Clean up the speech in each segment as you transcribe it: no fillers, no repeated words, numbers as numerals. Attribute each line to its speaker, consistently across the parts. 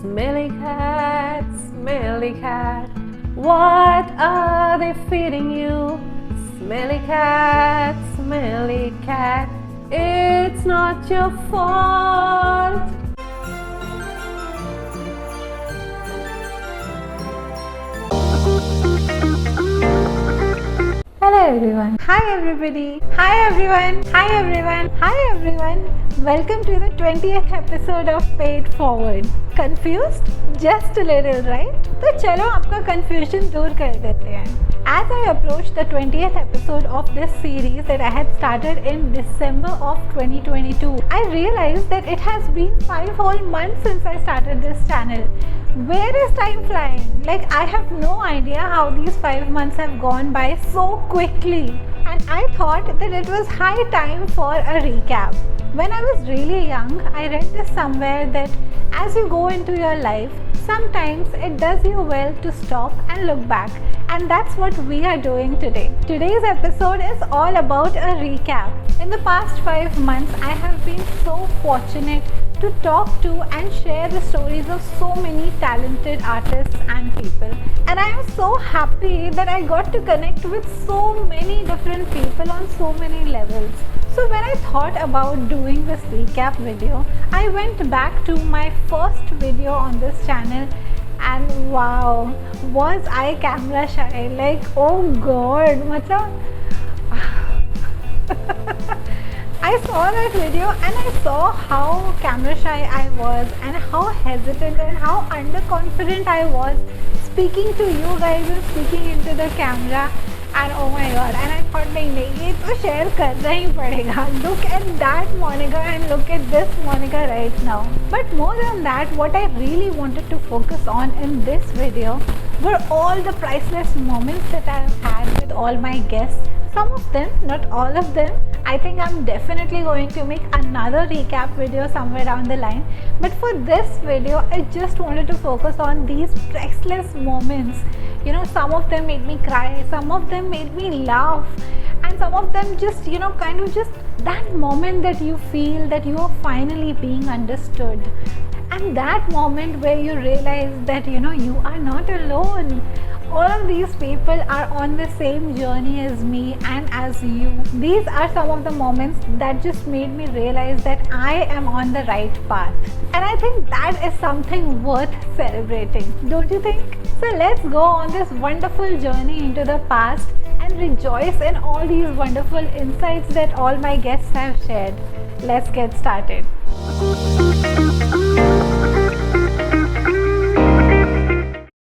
Speaker 1: Smelly cat, what are they feeding you? Smelly cat, it's not your fault. Hello everyone. Hi everybody. Hi everyone. Hi everyone. Hi everyone. Welcome to the 20th episode of Paid Forward. Confused? Just a little, right? तो चलो आपका confusion दूर कर देते हैं. As I approached the 20th episode of this series that I had started in December of 2022, I realized that it has been 5 whole months since I started this channel. Where is time flying? Like, I have no idea how these 5 months have gone by so quickly. And I thought that it was high time for a recap. When I was really young, I read this somewhere that as you go into your life, sometimes it does you well to stop and look back. And that's what we are doing today. Today's episode is all about a recap. In the past 5 months, I have been so fortunate to talk to and share the stories of so many talented artists and people. And I am so happy that I got to connect with so many different people on so many levels. So when I thought about doing this recap video, I went back to my first video on this channel and wow, was I camera shy? Like, oh god, I saw that video and I saw how camera shy I was and how hesitant and how underconfident I was speaking to you guys and speaking into the camera. And oh my god, and I thought nahi, ye to share karna hi padega. Look at that Monica and look at this Monica right now. But more than that, what I really wanted to focus on in this video were all the priceless moments that I have had with all my guests. Some of them, not all of them. I think I'm definitely going to make another recap video somewhere down the line. But for this video, I just wanted to focus on these priceless moments. You know, some of them made me cry, some of them made me laugh, and some of them just, kind of just that moment that you feel that you are finally being understood. And that moment where you realize that, you are not alone. All of these people are on the same journey as me and as you. These are some of the moments that just made me realize that I am on the right path. And I think that is something worth celebrating, don't you think? So let's go on this wonderful journey into the past and rejoice in all these wonderful insights that all my guests have shared. Let's get started.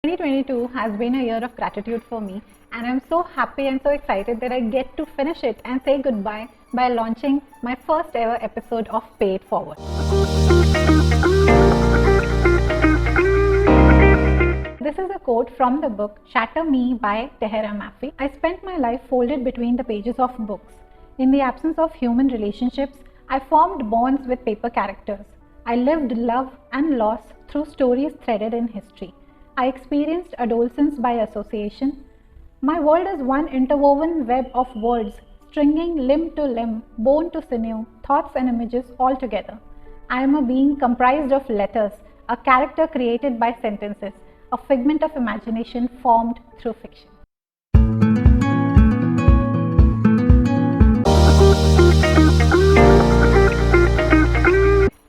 Speaker 1: 2022 has been a year of gratitude for me, and I'm so happy and so excited that I get to finish it and say goodbye by launching my first ever episode of Paid Forward. This is a quote from the book Shatter Me by Tehera Mafi. I spent my life folded between the pages of books. In the absence of human relationships, I formed bonds with paper characters. I lived love and loss through stories threaded in history. I experienced adolescence by association. My world is one interwoven web of words, stringing limb to limb, bone to sinew, thoughts and images all together. I am a being comprised of letters, a character created by sentences, a figment of imagination formed through fiction.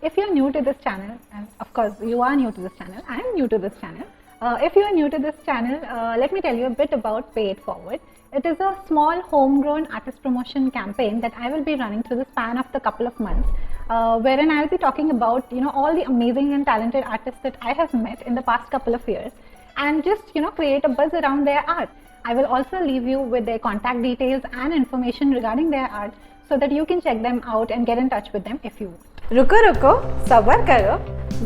Speaker 1: If you're new to this channel, and of course you are new to this channel, I am new to this channel. If you are new to this channel, let me tell you a bit about Pay It Forward. It is a small homegrown artist promotion campaign that I will be running through the span of the couple of months, wherein I will be talking about all the amazing and talented artists that I have met in the past couple of years, and just create a buzz around their art. I will also leave you with their contact details and information regarding their art so that you can check them out and get in touch with them if you want. रुको सब्र करो,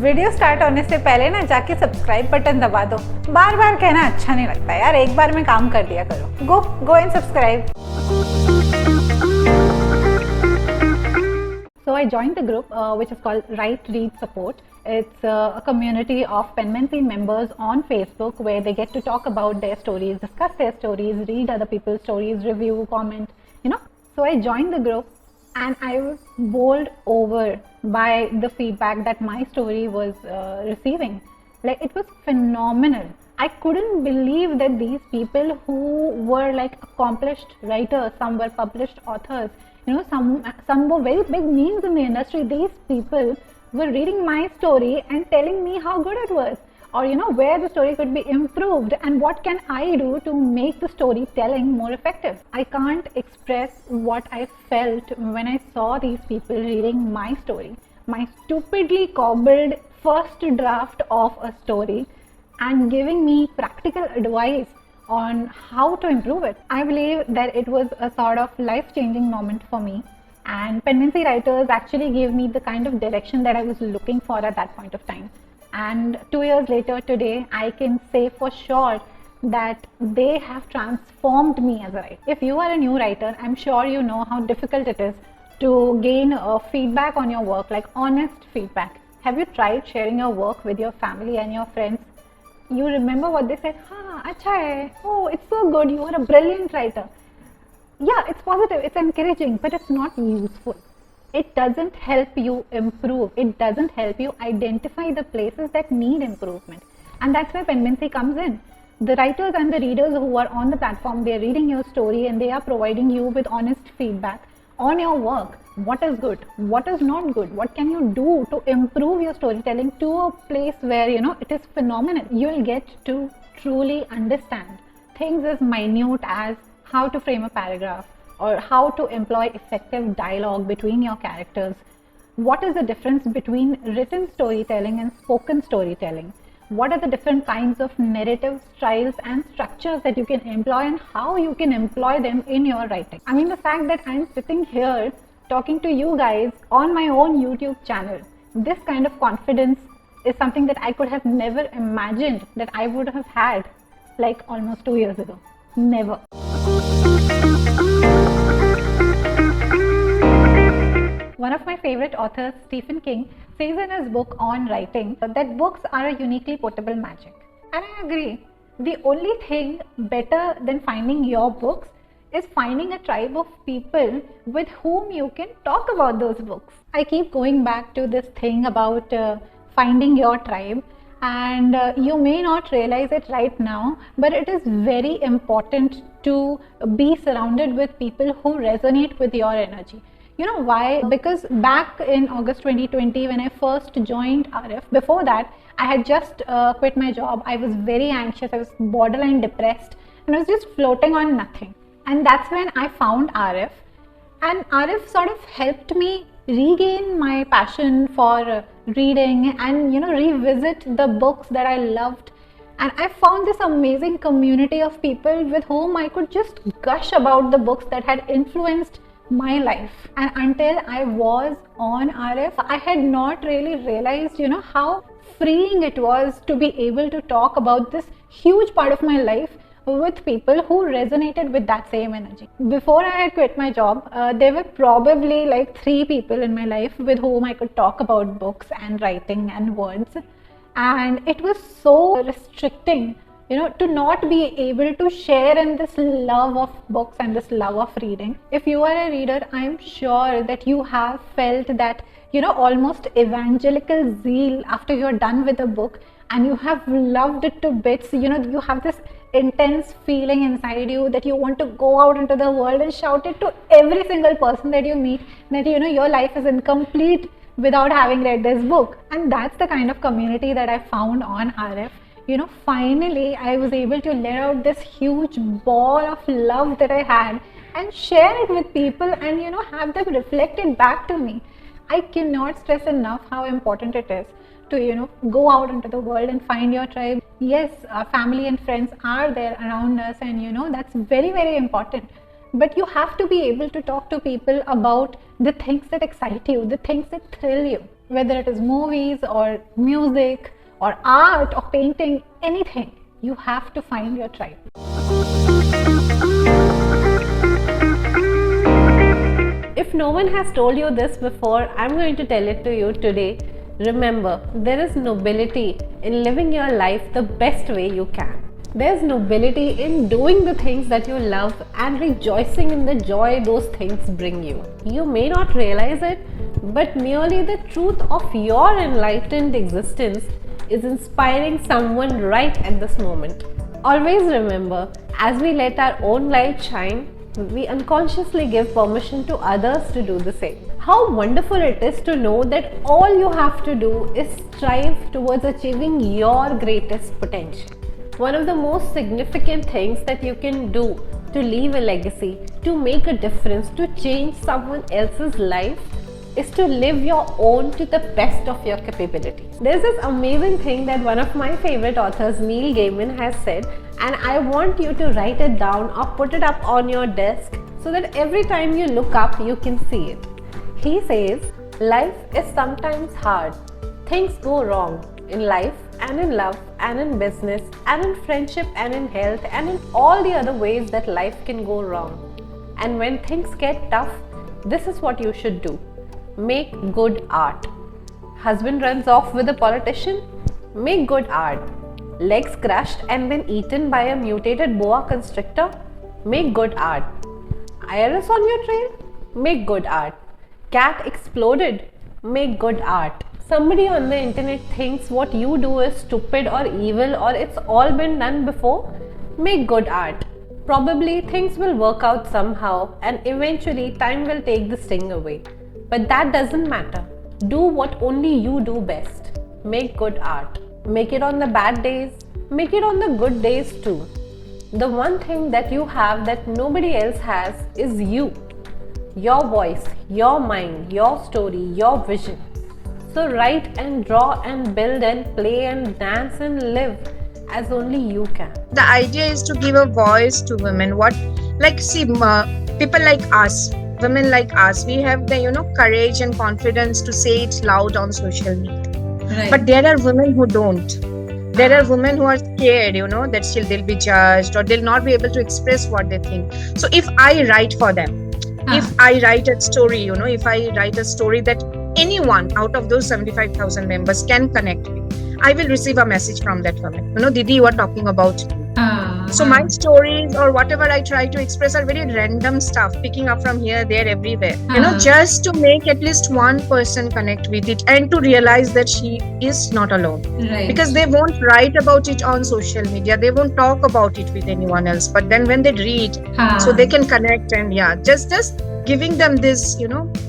Speaker 1: video start होने से पहले ना जाके subscribe button दबा दो. बार बार कहना अच्छा नहीं लगता यार, एक बार में काम कर दिया करो. Go and subscribe. So I joined the group which is called Write Read Support. It's a community of penmancy members on Facebook where they get to talk about their stories, discuss their stories, read other people's stories, review, comment, So I joined the group and I was bowled over by the feedback that my story was receiving. Like, it was phenomenal. I couldn't believe that these people who were like accomplished writers, some were published authors, some were very big names in the industry. These people were reading my story and telling me how good it was, or where the story could be improved and what can I do to make the storytelling more effective. I can't express what I felt when I saw these people reading my story, my stupidly cobbled first draft of a story, and giving me practical advice on how to improve it. I believe that it was a sort of life-changing moment for me, and Penmancy writers actually gave me the kind of direction that I was looking for at that point of time. And 2 years later today, I can say for sure that they have transformed me as a writer. If you are a new writer, I'm sure you know how difficult it is to gain feedback on your work, like honest feedback. Have you tried sharing your work with your family and your friends? You remember what they said, acha hai, oh, it's so good, you are a brilliant writer. Yeah, it's positive, it's encouraging, but it's not useful. It doesn't help you improve. It doesn't help you identify the places that need improvement. And that's where Penmancy comes in. The writers and the readers who are on the platform, they're reading your story and they are providing you with honest feedback on your work. What is good? What is not good? What can you do to improve your storytelling to a place where, it is phenomenal? You'll get to truly understand things as minute as how to frame a paragraph, or how to employ effective dialogue between your characters. What is the difference between written storytelling and spoken storytelling? What are the different kinds of narrative styles and structures that you can employ, and how you can employ them in your writing? I mean, the fact that I'm sitting here talking to you guys on my own YouTube channel, this kind of confidence is something that I could have never imagined that I would have had like almost 2 years ago. Never. One of my favorite authors, Stephen King, says in his book on writing that books are a uniquely portable magic. And I agree. The only thing better than finding your books is finding a tribe of people with whom you can talk about those books. I keep going back to this thing about finding your tribe, and you may not realize it right now, but it is very important to be surrounded with people who resonate with your energy. You know why? Because back in August 2020, when I first joined RF, before that, I had just quit my job. I was very anxious, I was borderline depressed, and I was just floating on nothing. And that's when I found RF, and RF sort of helped me regain my passion for reading and revisit the books that I loved. And I found this amazing community of people with whom I could just gush about the books that had influenced my life. And until I was on RF, I had not really realized how freeing it was to be able to talk about this huge part of my life with people who resonated with that same energy. Before I had quit my job, there were probably like 3 people in my life with whom I could talk about books and writing and words, and it was so restricting to not be able to share in this love of books and this love of reading. If you are a reader, I'm sure that you have felt that almost evangelical zeal after you're done with a book and you have loved it to bits. You have this intense feeling inside you that you want to go out into the world and shout it to every single person that you meet, that your life is incomplete without having read this book. And that's the kind of community that I found on RF. Finally I was able to let out this huge ball of love that I had and share it with people and have them reflected back to me. I cannot stress enough how important it is to go out into the world and find your tribe. Yes, our family and friends are there around us, and that's very, very important, but you have to be able to talk to people about the things that excite you, the things that thrill you, whether it is movies or music or art or painting, anything. You have to find your tribe. If no one has told you this before, I'm going to tell it to you today. Remember, there is nobility in living your life the best way you can. There's nobility in doing the things that you love and rejoicing in the joy those things bring you. You may not realize it, but merely the truth of your enlightened existence
Speaker 2: is inspiring someone right at this moment. Always remember, as we let our own light shine, we unconsciously give permission to others to do the same. How wonderful it is to know that all you have to do is strive towards achieving your greatest potential. One of the most significant things that you can do to leave a legacy, to make a difference, to change someone else's life is to live your own to the best of your capabilities. There's this amazing thing that one of my favorite authors, Neil Gaiman, has said, and I want you to write it down or put it up on your desk so that every time you look up, you can see it. He says, life is sometimes hard. Things go wrong in life and in love and in business and in friendship and in health and in all the other ways that life can go wrong. And when things get tough, this is what you should do. Make good art. Husband runs off with a politician? Make good art. Legs crushed and then eaten by a mutated boa constrictor? Make good art. IRS on your trail? Make good art. Cat exploded? Make good art. Somebody on the internet thinks what you do is stupid or evil or it's all been done before? Make good art. Probably things will work out somehow and eventually time will take the sting away. But that doesn't matter. Do what only you do best. Make good art. Make it on the bad days. Make it on the good days too. The one thing that you have that nobody else has is you. Your voice, your mind, your story, your vision. So write and draw and build and play and dance and live as only you can.
Speaker 3: The idea is to give a voice to women. People like us, women like us, we have the courage and confidence to say it loud on social media.
Speaker 1: Right.
Speaker 3: But there are women who don't. There are women who are scared, that still they'll be judged or they'll not be able to express what they think. So if I write for them, if I write a story, if I write a story that anyone out of those 75,000 members can connect with, I will receive a message from that woman. Didi, you are talking about me. So my stories or whatever I try to express are very random stuff, picking up from here, there, everywhere. Just to make at least one person connect with it and to realize that she is not alone.
Speaker 1: Right.
Speaker 3: Because they won't write about it on social media, they won't talk about it with anyone else. But then when they read, so they can connect and just giving them this,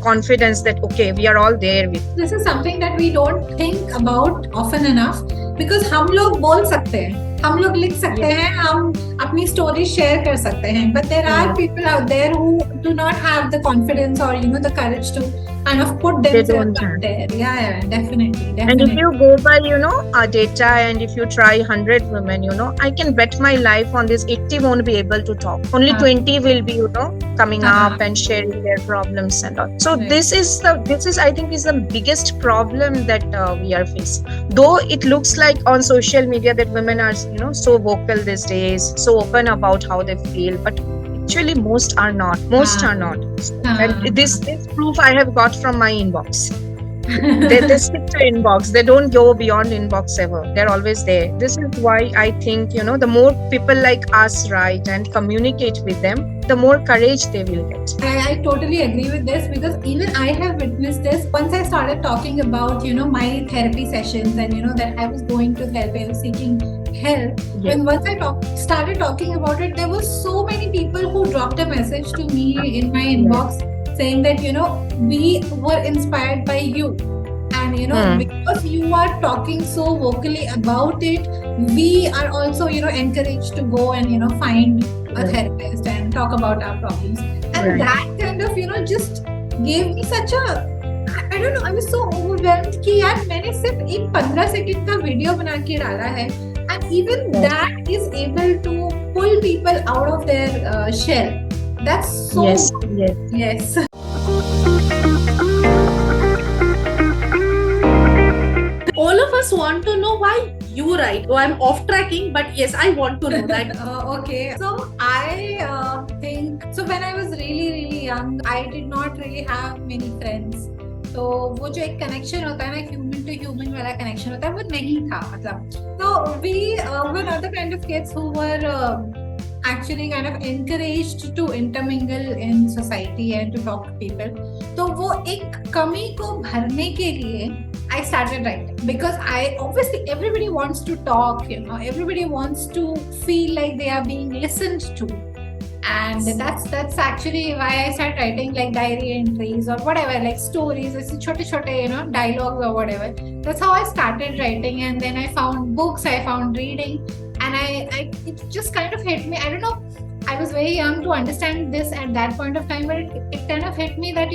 Speaker 3: confidence that okay, we are all there with.
Speaker 1: This is something that we don't think about often enough because हम लोग बोल सकते हैं, हम लोग लिख सकते हैं, हम अपनी story share कर सकते हैं, but there are people out there who do not have the confidence or the courage to kind of put themselves out there. Yeah, definitely.
Speaker 3: And if you go by our data and if you try 100 women, I can bet my life on this 80 won't be able to talk. Only 20 will be coming up and sharing their problems and all. So this is I think is the biggest problem that we are facing. Though it looks like on social media that women are so vocal these days, so open about how they feel, but actually most are not. And this proof I have got from my inbox. they stick to inbox. They don't go beyond inbox ever. They're always there. This is why I think the more people like us write and communicate with them, the more courage they will get.
Speaker 1: I totally agree with this because even I have witnessed this. Once I started talking about my therapy sessions and that I was going to therapy, I was seeking help.
Speaker 3: Yes.
Speaker 1: And once I started talking about it, there were so many people who dropped a message to me in my inbox saying that we were inspired by you. And because you are talking so vocally about it, we are also encouraged to go and find a therapist and talk about our problems. And that kind of just gave me such a, I don't know, I was so overwhelmed कि यार मैंने सिर्फ एक 15 second का video बना के डाला है, and even that is able to pull people out of their shell. That's so yes.
Speaker 2: All of us want to know why you write. Oh, I'm off tracking, but yes, I want to know that.
Speaker 1: Okay. So I think, so when I was really young, I did not really have many friends. तो वो जो एक connection होता है ना, human to human वाला connection होता है, वो नहीं था मतलब. So we were not the kind of kids who were actually kind of encouraged to intermingle in society and to talk to people. तो वो एक कमी को भरने के लिए I started writing because I obviously everybody wants to talk, everybody wants to feel like they are being listened to. And that's actually why I started writing like diary entries or whatever, like stories, it's chote, dialogues or whatever. That's how I started writing. And then I found books, I found reading, and I it just kind of hit me. I don't know, I was very young to understand this at that point of time, but it kind of hit me that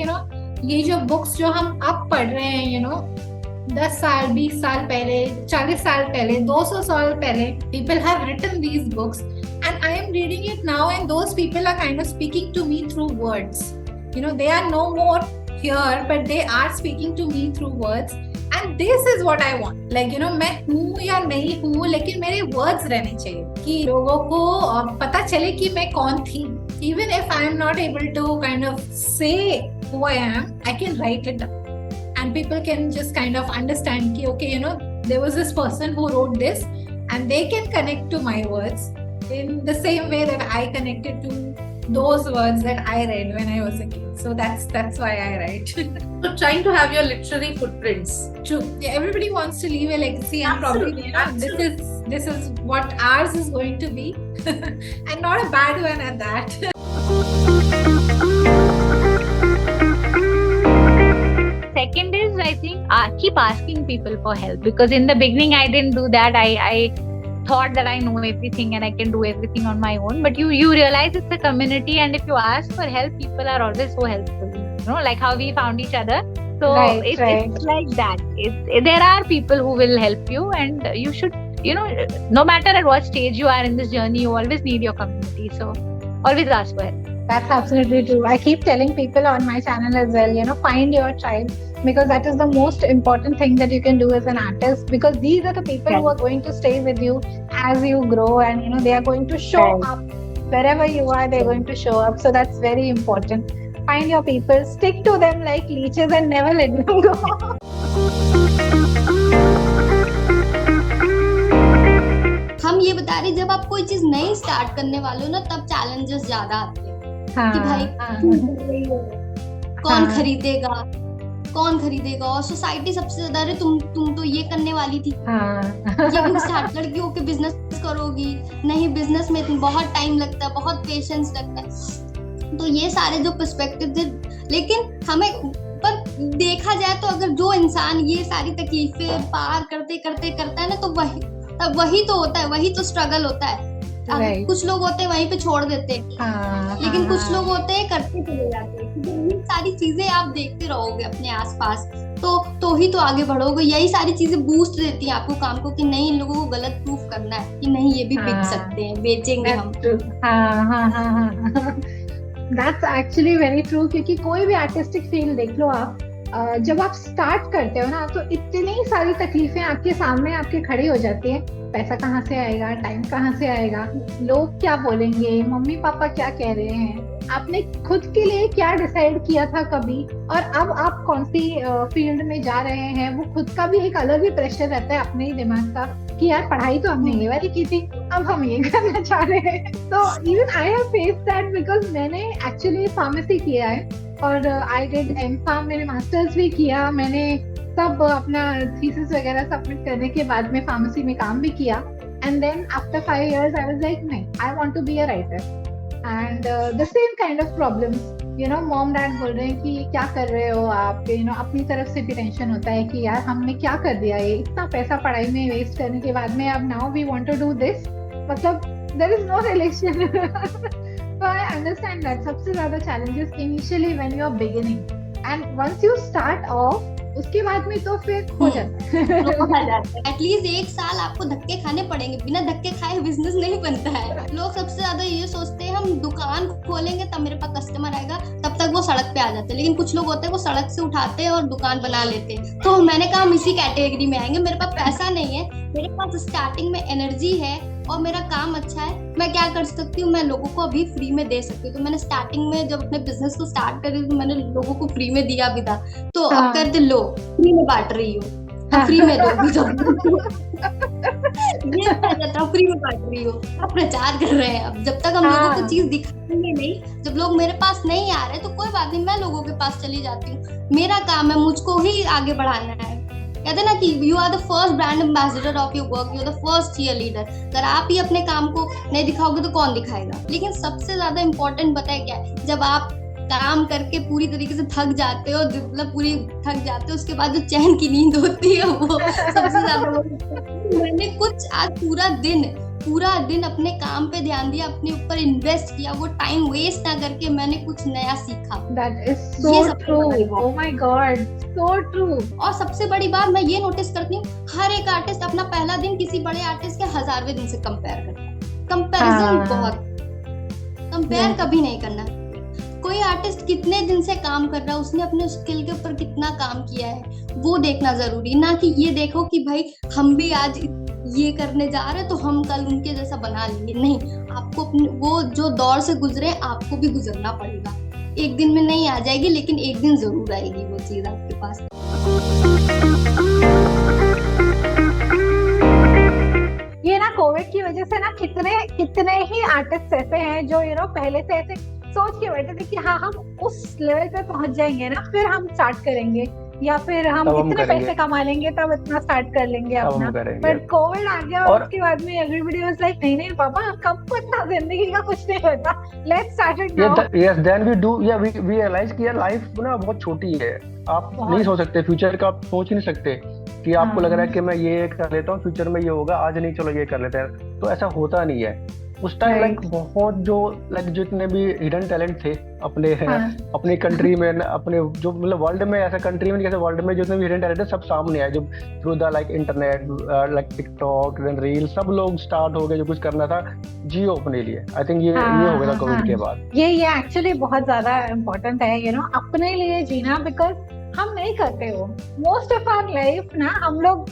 Speaker 1: ये जो books जो हम अब पढ़ रहे हैं, 10 साल 20 साल पहले, 40 साल पहले, 200 साल पहले, people have written these books and I am reading it now, and those people are kind of speaking to me through words. They are no more here, but they are speaking to me through words, and this is what I want. Like मैं हूँ या नहीं हूँ, लेकिन मेरे words रहने चाहिए कि लोगों को पता चले कि मैं कौन थी. Even if I am not able to kind of say who I am, I can write it down. And people can just kind of understand ki, okay, there was this person who wrote this, and they can connect to my words in the same way that I connected to those words that I read when I was a kid. So that's why I write.
Speaker 4: So trying to have your literary footprints.
Speaker 1: True. Yeah, everybody wants to leave a legacy, and probably this is what ours is going to be, and not a bad one at that.
Speaker 5: Second is, I think, keep asking people for help, because in the beginning I didn't do that. I thought that I know everything and I can do everything on my own, but you realize it's a community, and if you ask for help, people are always so helpful, like how we found each other. So it's like that. There are people who will help you, and you should, no matter at what stage you are in this journey, you always need your community. So always ask for help.
Speaker 1: That's absolutely true. I keep telling people on my channel as well, find your tribe, because that is the most important thing that you can do as an artist, because these are the people who are going to stay with you as you grow, and they are going to show up wherever you are. They're going to show up. So that's very important. Find your people, stick to them like leeches, and never let them go.
Speaker 6: हम ये बता रहे, जब आप कोई चीज नई start करने वाले हो ना, तब चैलेंजेस ज्यादा आते हैं कि भाई कौन खरीदेगा, और सोसाइटी सबसे ज्यादा, अरे तुम तो ये करने वाली थी, ये स्टार्ट लड़की होके बिजनेस करोगी, नहीं बिजनेस में बहुत टाइम लगता है, बहुत पेशेंस लगता है. तो ये सारे जो पर्सपेक्टिव थे, लेकिन हमें पर देखा जाए तो अगर जो इंसान ये सारी तकलीफें पार करते करते करता है ना, तो वही तो होता है, वही तो स्ट्रगल होता है. कुछ लोग होते हैं वहीं पे छोड़ देते हैं, लेकिन कुछ लोग होते हैं करते चले जाते हैं. ये सारी चीजें आप देखते रहोगे अपने आसपास, तो ही तो आगे बढ़ोगे. यही सारी चीजें बूस्ट देती हैं आपको काम को, कि नहीं, इन लोगों को गलत प्रूफ करना है कि नहीं, ये भी बिक सकते हैं, बेचेंगे हम.
Speaker 1: That's actually very true, क्योंकि कोई भी आर्टिस्टिक फील्ड देख लो आप, जब आप स्टार्ट करते हो ना, तो इतनी सारी तकलीफें आपके सामने आपके खड़ी हो जाती है. पैसा कहाँ से आएगा, टाइम कहाँ से आएगा, लोग क्या बोलेंगे, मम्मी पापा क्या कह रहे हैं, आपने खुद के लिए क्या डिसाइड किया था कभी, और अब आप कौन सी फील्ड में जा रहे हैं, वो खुद का भी एक अलग ही प्रेशर रहता है अपने ही दिमाग का, कि यार पढ़ाई तो हमने ये वाली की थी, अब हम ये करना चाह रहे हैं. तो even I have faced that, because मैंने एक्चुअली फार्मेसी किया है, और आई डिड एम.फार्म, मैंने मास्टर्स भी किया, मैंने सब अपना थीसिस वगैरह सबमिट करने के बाद में फार्मेसी में काम भी किया. And then after 5 years I was like, नहीं, I want to be a writer. And the same kind of problems, mom dad बोल रहे हैं कि क्या कर रहे हो आप, अपनी तरफ से भी टेंशन होता है कि यार हमने क्या कर दिया, ये इतना पैसा पढ़ाई में वेस्ट करने के बाद में, अब now we want to do this, मतलब there is no relation. So I understand that सबसे ज्यादा challenges initially when you are beginning, and once you start off, उसके बाद में तो फिर हो जाता है.
Speaker 6: एटलीस्ट 1 साल आपको धक्के खाने पड़ेंगे, बिना धक्के खाए बिजनेस नहीं बनता है. लोग सबसे ज्यादा ये सोचते हैं हम दुकान खोलेंगे तब मेरे पास कस्टमर आएगा, तब तक वो सड़क पे आ जाते हैं. लेकिन कुछ लोग होते हैं वो सड़क से उठाते हैं और दुकान बना लेते हैं. तो मैंने कहा हम इसी कैटेगरी में आएंगे. मेरे पास पैसा नहीं है, मेरे पास स्टार्टिंग में एनर्जी है और मेरा काम अच्छा है, मैं क्या कर सकती हूँ, मैं लोगों को अभी फ्री में दे सकती हूँ. तो मैंने स्टार्टिंग में जब अपने बिजनेस को स्टार्ट करी तो मैंने लोगों को फ्री में दिया भी था. तो अब कहते लो फ्री में बांट रही हो, फ्री में दो भी, ये फ्री में बांट रही हो, अब प्रचार कर रहे हैं. अब जब तक हम लोगों को चीज दिखाएंगे नहीं, जब लोग मेरे पास नहीं आ रहे तो कोई बात नहीं, मैं लोगों के पास चली जाती हूँ. मेरा काम है, मुझको ही आगे बढ़ाना है. कहते हैं ना कि you are the first brand ambassador of your work, you are the first cheerleader. अगर आप ही अपने काम को नहीं दिखाओगे तो कौन दिखाएगा। लेकिन सबसे ज्यादा इम्पोर्टेंट बताए क्या है, जब आप काम करके पूरी तरीके से थक जाते हो, मतलब पूरी थक जाते हो, उसके बाद जो चैन की नींद होती है वो सबसे ज्यादा। मैंने कुछ आज पूरा दिन अपने काम पे ध्यान दिया, अपने ऊपर इन्वेस्ट किया, वो टाइम वेस्ट ना करके मैंने कुछ नया सीखा।
Speaker 1: That is so true. Oh my God, so true.
Speaker 6: और सबसे बड़ी बात मैं ये नोटिस करती हूँ, हर एक आर्टिस्ट अपना पहला दिन किसी बड़े आर्टिस्ट के 1000वें दिन से कंपेयर करता है। कंपैरिजन बहुत, कंपेयर कभी नहीं करना। कोई आर्टिस्ट कितने दिन से काम कर रहा है, उसने अपने स्किल के ऊपर कितना काम किया है, वो देखना जरूरी, ना कि ये देखो कि भाई हम भी आज ये करने जा रहे हैं तो हम कल उनके जैसा बना लेंगे। नहीं, आपको वो जो दौर से गुजरे आपको भी गुजरना पड़ेगा। एक दिन में नहीं आ जाएगी, लेकिन एक दिन जरूर आएगी वो चीज आपके पास।
Speaker 1: ये ना कोविड की वजह से ना कितने ही आर्टिस्ट ऐसे हैं जो पहले से ऐसे सोच के बैठे थे कि हाँ हम उस लेवल पे पहुंच जाएंगे ना, फिर हम स्टार्ट करेंगे, या फिर हम इतने पैसे कमा लेंगे तब इतना स्टार्ट कर लेंगे अपना। बट कोविड आ गया और उसके बाद में एवरीबॉडी वाज लाइक नहीं पापा, कब इतना जिंदगी का कुछ नहीं होता, let's start it now.
Speaker 7: Yes, then we realize कि यार लाइफ ना बहुत छोटी है, आप नहीं सोच सकते फ्यूचर का, आप सोच ही नहीं सकते कि आपको लग रहा है कि मैं ये कर लेता हूँ, फ्यूचर में ये होगा, आज नहीं चलो ये कर लेते हैं, तो ऐसा होता नहीं है। उस टाइम बहुत जो जितने भी हिडन टैलेंट थे अपने कंट्री में, अपने जो मतलब वर्ल्ड में, ऐसा कंट्री में कैसे वर्ल्ड में जितने भी हिडन टैलेंट है सब सामने आए, जो through the internet, TikTok, reel, सब लोग स्टार्ट हो गए जो कुछ करना था जियो अपने लिए। आई थिंक ये हो गया कोविड के बाद।
Speaker 1: ये एक्चुअली बहुत ज्यादा इम्पोर्टेंट है अपने लिए जीना, बिकॉज हम नहीं करते हो मोस्ट ऑफ आवर लाइफ ना। हम लोग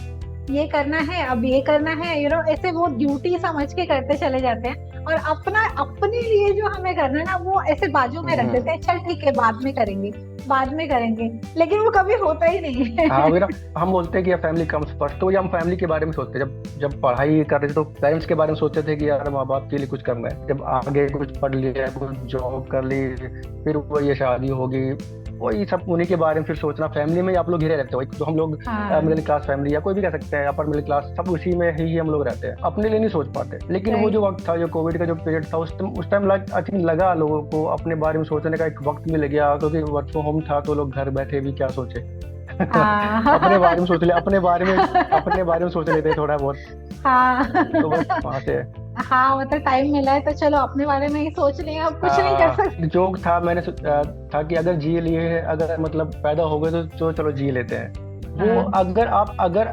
Speaker 1: ये करना है, अब ये करना है, ऐसे वो ड्यूटी समझ के करते चले जाते हैं, और अपने लिए जो हमें करना है ना वो ऐसे बाजू में रख देते हैं, चल ठीक है बाद में करेंगे, लेकिन वो कभी होता ही नहीं है।
Speaker 7: हाँ, हम बोलते हैं कि फैमिली कम्स फर्स्ट, तो हम फैमिली के बारे में सोचते हैं। जब पढ़ाई कर रहे थे तो पेरेंट्स के बारे में सोचते थे कि यार माँ बाप के लिए कुछ करना है, जब आगे कुछ पढ़ लिया, कुछ जॉब कर ली, फिर वो ये शादी होगी, वही सब उन्हीं के बारे में फिर सोचना। फैमिली में आप लोग घिरे रहते हो, जो हम लोग मिडिल क्लास फैमिली या कोई भी कह सकते हैं, अपर मिडिल क्लास, सब उसी में ही हम लोग रहते हैं, अपने लिए नहीं सोच पाते। लेकिन वो जो वक्त था, जो कोविड का जो पीरियड था, उस टाइम आई थिंक लगा लोगों को अपने बारे में सोचने का एक वक्त मिल गया, क्योंकि वर्क फ्रॉम होम था तो लोग घर बैठे भी क्या सोचे अपने बारे में सोच ले, अपने बारे में सोच लेते थोड़ा बहुत। तो बस वहाँ से
Speaker 1: मतलब टाइम मिला है तो चलो अपने बारे में ही सोच लें, अब कुछ नहीं कर सकते।
Speaker 7: जोक था, मैंने था कि अगर जी लिए, अगर मतलब पैदा हो गए तो चलो जी लेते हैं। वो अगर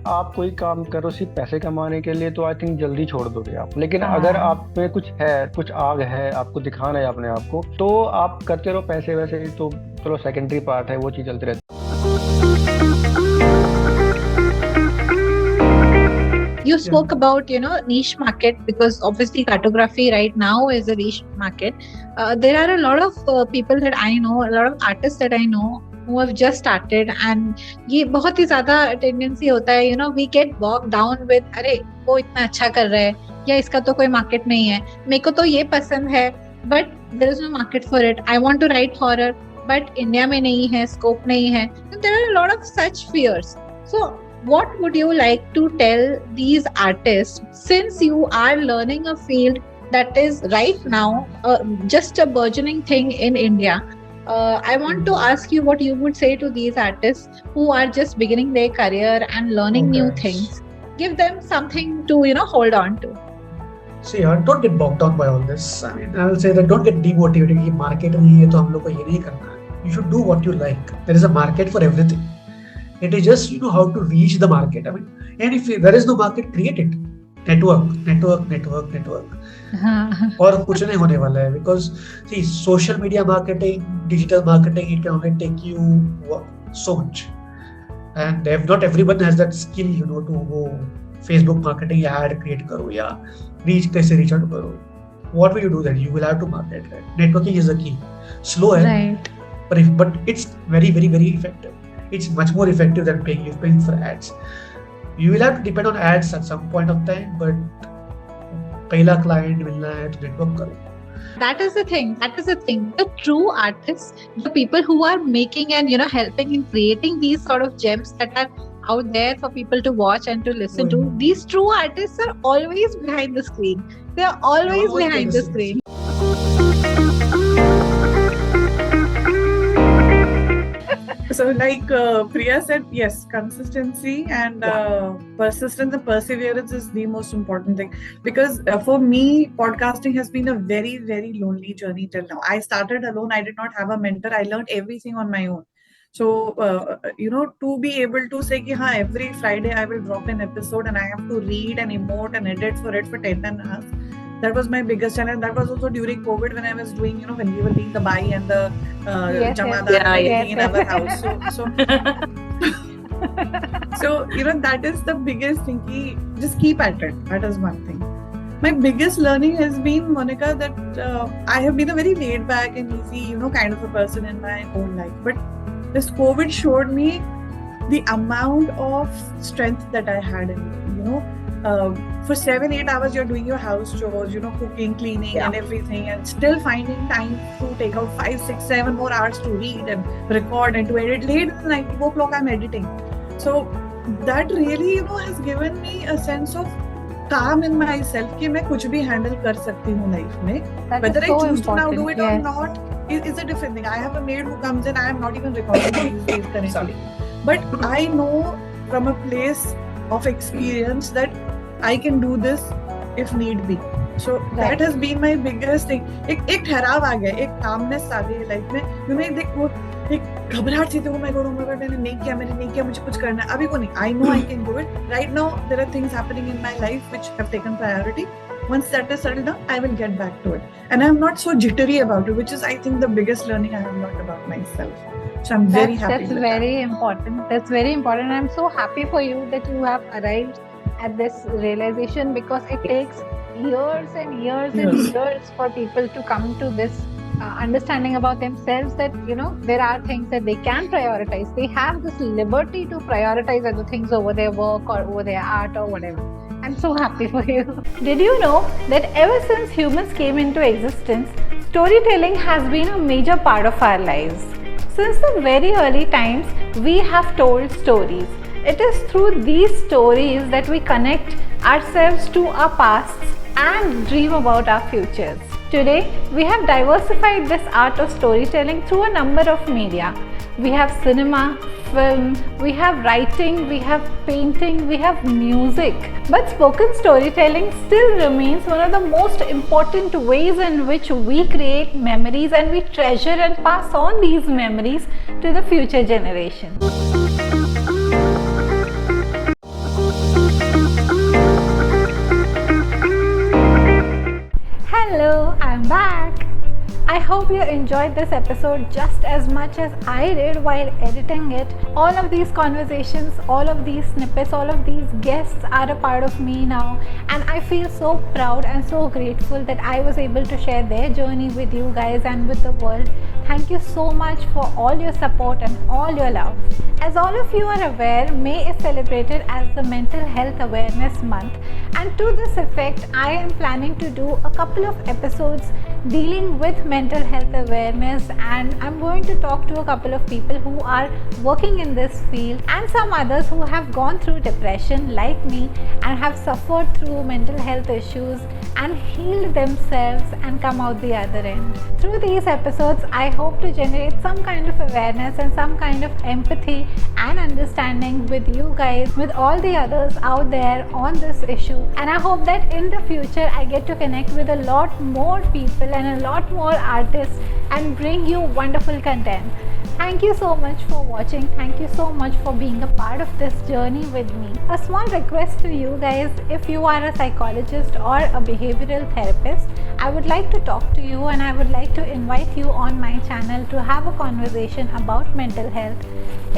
Speaker 7: आप कोई काम करो सिर्फ पैसे कमाने के लिए तो आई थिंक जल्दी छोड़ दोगे आप। लेकिन अगर आप में कुछ आग है, आपको दिखाना है अपने आप को, तो आप करते रहो। पैसे वैसे तो चलो सेकेंडरी पार्ट है, वो चीज चलती रहती है।
Speaker 8: You spoke about niche market, because obviously cartography right now is a niche market. There are a lot of people that I know, a lot of artists that I know who have just started, and ये बहुत ही ज़्यादा tendency होता है, we get bogged down with अरे वो इतना अच्छा कर रहा है, या इसका तो कोई market नहीं है, मेरे को तो ये पसंद है, but there is no market for it. I want to write horror, but India में नहीं है, scope नहीं है. So there are a lot of such fears. So what would you like to tell these artists, since you are learning a field that is right now just a burgeoning thing in India? I want to ask you what you would say to these artists who are just beginning their career and learning new things. Give them something to hold on to.
Speaker 9: See, don't get bogged down by all this. I mean, I will say that don't get demotivated कि market नहीं है तो हम लोग को ये नहीं करना है. You should do what you like. There is a market for everything. It is just how to reach the market. I mean, and if there is no market, create it. Network. और कुछ नहीं होने वाला है, because see, social media marketing, digital marketing, it can only take you so much, and not everyone has that skill, to go Facebook marketing या ad create करो या कैसे reach out करो. What will you do then? You will have to market. Right? Networking is the key. Slow है, right. But it's very, very, very effective. It's much more effective than paying for ads. You will have to depend on ads at some point of time, but पहला client मिलना है तो network करो.
Speaker 8: That is the thing. The true artists, the people who are making and helping in creating these sort of gems that are out there for people to watch and to listen to. These true artists are always behind the screen. They are always behind the screen.
Speaker 10: So, like Priya said, yes, consistency and persistence and perseverance is the most important thing. Because for me, podcasting has been a very, very lonely journey till now. I started alone. I did not have a mentor. I learned everything on my own. So, to be able to say, ki, every Friday I will drop an episode and I have to read and emote and edit for it for 10 hours. That was my biggest challenge. That was also during COVID when I was doing, when we were doing the Bai and the Jamadar in our house. So, that is the biggest thing. Just keep at it. That is one thing. My biggest learning has been, Monica, that I have been a very laid back and easy, kind of a person in my own life. But this COVID showed me the amount of strength that I had in me, for 7-8 hours you're doing your house chores, cooking, cleaning and everything, and still finding time to take out 5, 6, 7 more hours to read and record and to edit. Late at night, 2 o'clock I'm editing. So that really, has given me a sense of calm in myself कि मैं कुछ भी handle कर सकती हूँ life में. Whether I choose to now do it or not is a different thing. I have a maid who comes in. I am not even recording these days currently. But I know from a place of experience that I can do this if need be. So that has been my biggest thing. एक ठहराव आ गया, एक calmness आ गई life में. एक घबराहट थी तो मैं मैंने नहीं किया मुझे कुछ करना है अभी को नहीं. I know I can do it. Right now there are things happening in my life which have taken priority. Once that is settled down, I will get back to it. And I'm not so jittery about it, which is I think the biggest learning I have learned about myself. So I'm very happy.
Speaker 8: That's very important. That's very important. I'm so happy for you that you have arrived at this realization, because it takes years and years and years for people to come to this understanding about themselves, that there are things that they can prioritize. They have this liberty to prioritize other things over their work or over their art or whatever. I'm so happy for you.
Speaker 1: Did you know that ever since humans came into existence, storytelling has been a major part of our lives? Since the very early times, we have told stories. It is through these stories that we connect ourselves to our pasts and dream about our futures. Today, we have diversified this art of storytelling through a number of media. We have cinema, film, we have writing, we have painting, we have music. But spoken storytelling still remains one of the most important ways in which we create memories, and we treasure and pass on these memories to the future generation. Hello, I'm back. I hope you enjoyed this episode just as much as I did while editing it. All of these conversations, all of these snippets, all of these guests are a part of me now, and I feel so proud and so grateful that I was able to share their journey with you guys and with the world. Thank you so much for all your support and all your love. As all of you are aware, May is celebrated as the Mental Health Awareness Month, and to this effect, I am planning to do a couple of episodes dealing with mental health awareness, and I'm going to talk to a couple of people who are working in this field and some others who have gone through depression like me and have suffered through mental health issues and healed themselves and come out the other end. Through these episodes, I hope to generate some kind of awareness and some kind of empathy and understanding with you guys, with all the others out there on this issue. And I hope that in the future I get to connect with a lot more people and a lot more artists and bring you wonderful content. Thank you so much for watching. Thank you so much for being a part of this journey with me. A small request to you guys: if you are a psychologist or a behavioral therapist, I would like to talk to you and I would like to invite you on my channel to have a conversation about mental health.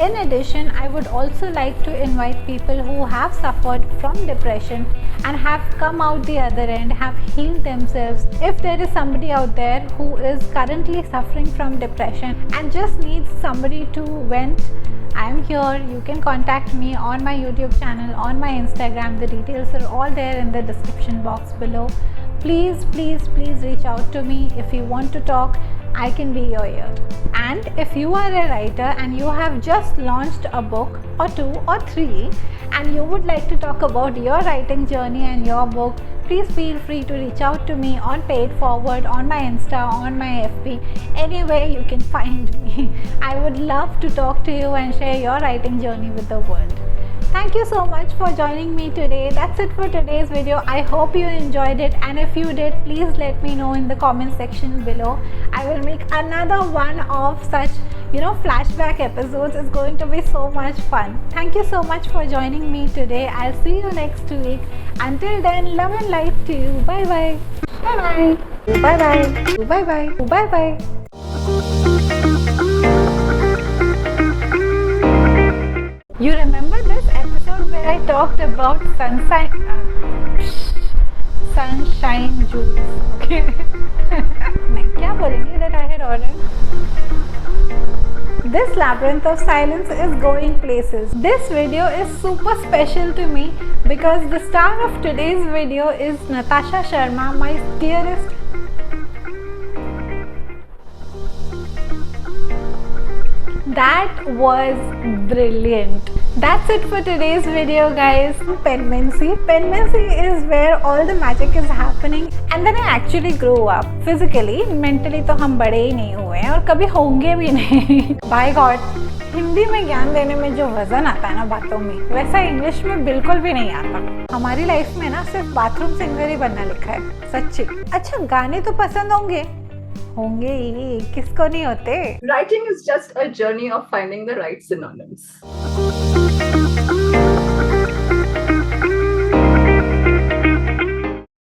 Speaker 1: In addition, I would also like to invite people who have suffered from depression and have come out the other end, have healed themselves. If there is somebody out there who is currently suffering from depression and just needs somebody to vent, I am here. You can contact me on my YouTube channel, on my Instagram. The details are all there in the description box below. please, please, please reach out to me. If you want to talk, I can be your ear. And if you are a writer and you have just launched a book or 2 or 3 and you would like to talk about your writing journey and your book, please feel free to reach out to me on Paid Forward, on my Insta, on my FB, anywhere you can find me. I would love to talk to you and share your writing journey with the world. Thank you so much for joining me today. That's it for today's video. I hope you enjoyed it, and if you did, please let me know in the comment section below. I will make another one of such flashback episodes. It's going to be so much fun. Thank you so much for joining me today. I'll see you next week. Until then, love and light to you. Bye bye. Bye bye. Bye bye. Bye bye. Bye bye. You remember this episode where I talked about sunshine juice? Okay. मैं क्या बोलेंगे that I had ordered? This labyrinth of silence is going places. This video is super special to me because the star of today's video is Natasha Sharma, my dearest. That was brilliant. That's it for today's video, guys. Penmancy is where all the magic is happening, and then I actually grew up physically. Mentally तो हम बड़े ही नहीं हुए हैं और कभी होंगे भी नहीं. By God, हिंदी में ज्ञान देने में जो वजन आता है ना बातों में, वैसा इंग्लिश में बिल्कुल भी नहीं आता. हमारी लाइफ में ना सिर्फ बाथरूम सिंगर ही बनना लिखा है. सच्ची. अच्छा, गाने तो पसंद होंगे ही, किसको नहीं होते.
Speaker 11: Writing is just a journey of finding the right synonyms.